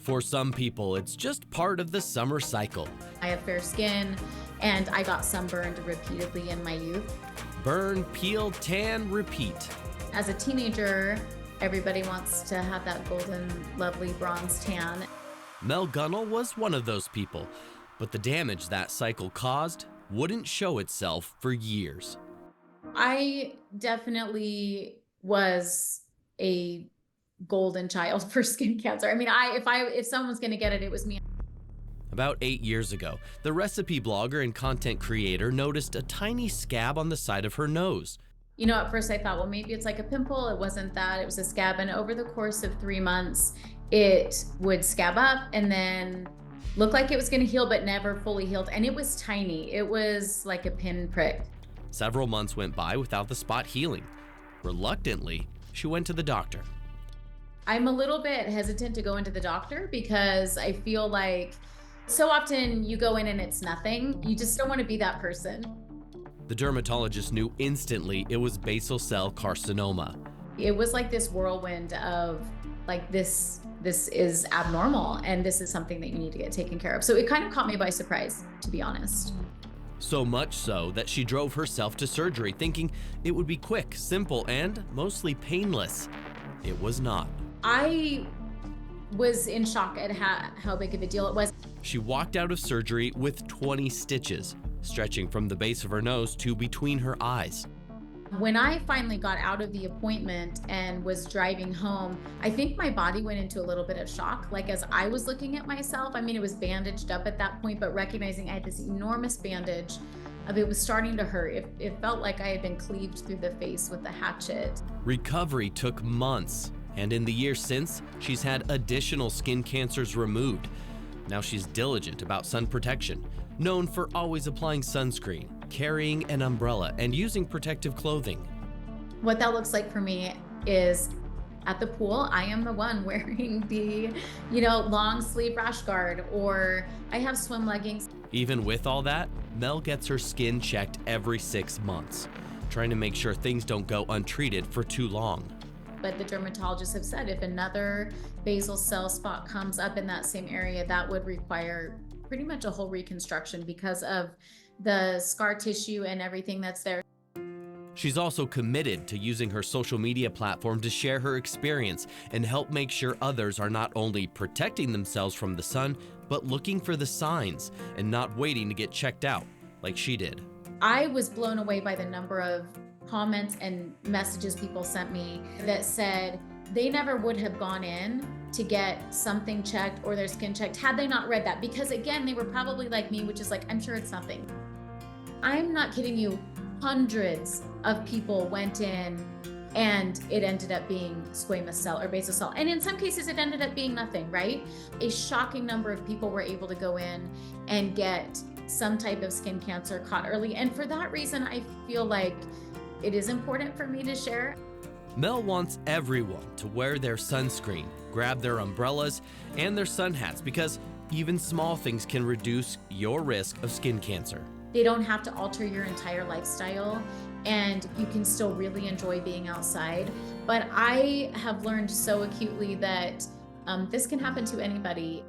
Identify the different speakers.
Speaker 1: For some people, it's just part of the summer cycle.
Speaker 2: I have fair skin, and I got sunburned repeatedly in my youth.
Speaker 1: Burn, peel, tan, repeat.
Speaker 2: As a teenager, everybody wants to have that golden, lovely bronze tan.
Speaker 1: Mel Gunnell was one of those people, but the damage that cycle caused wouldn't show itself for years.
Speaker 2: I definitely was a golden child for skin cancer. I mean, if someone's going to get it, it was me.
Speaker 1: About 8 years ago, the recipe blogger and content creator noticed a tiny scab on the side of her nose.
Speaker 2: You know, at first I thought, well, maybe it's like a pimple. It wasn't that. It was a scab. And over the course of 3 months, it would scab up and then look like it was going to heal, but never fully healed. And it was tiny. It was like a pin prick.
Speaker 1: Several months went by without the spot healing. Reluctantly, she went to the doctor.
Speaker 2: I'm a little bit hesitant to go into the doctor because I feel like so often you go in and it's nothing. You just don't want to be that person.
Speaker 1: The dermatologist knew instantly it was basal cell carcinoma.
Speaker 2: It was like this whirlwind of like this is abnormal and this is something that you need to get taken care of. So it kind of caught me by surprise, to be honest.
Speaker 1: So much so that she drove herself to surgery thinking it would be quick, simple, and mostly painless. It was not.
Speaker 2: I was in shock at how big of a deal it was.
Speaker 1: She walked out of surgery with 20 stitches, stretching from the base of her nose to between her eyes.
Speaker 2: When I finally got out of the appointment and was driving home, I think my body went into a little bit of shock. Like as I was looking at myself, I mean, it was bandaged up at that point, but recognizing I had this enormous bandage, it was starting to hurt. It felt like I had been cleaved through the face with a hatchet.
Speaker 1: Recovery took months, and in the years since, she's had additional skin cancers removed. Now she's diligent about sun protection, known for always applying sunscreen, carrying an umbrella, and using protective clothing.
Speaker 2: What that looks like for me is at the pool, I am the one wearing the, long sleeve rash guard, or I have swim leggings.
Speaker 1: Even with all that, Mel gets her skin checked every 6 months, trying to make sure things don't go untreated for too long.
Speaker 2: But the dermatologists have said if another basal cell spot comes up in that same area, that would require pretty much a whole reconstruction because of the scar tissue and everything that's there.
Speaker 1: She's also committed to using her social media platform to share her experience and help make sure others are not only protecting themselves from the sun, but looking for the signs and not waiting to get checked out like she did.
Speaker 2: I was blown away by the number of comments and messages people sent me that said they never would have gone in to get something checked or their skin checked had they not read that, because again, they were probably like me, which is like, I'm sure it's nothing. I'm not kidding you. Hundreds of people went in and it ended up being squamous cell or basal cell. And in some cases it ended up being nothing, right? A shocking number of people were able to go in and get some type of skin cancer caught early. And for that reason, I feel like it is important for me to share.
Speaker 1: Mel wants everyone to wear their sunscreen, grab their umbrellas, and their sun hats because even small things can reduce your risk of skin cancer.
Speaker 2: They don't have to alter your entire lifestyle, and you can still really enjoy being outside. But I have learned so acutely that this can happen to anybody.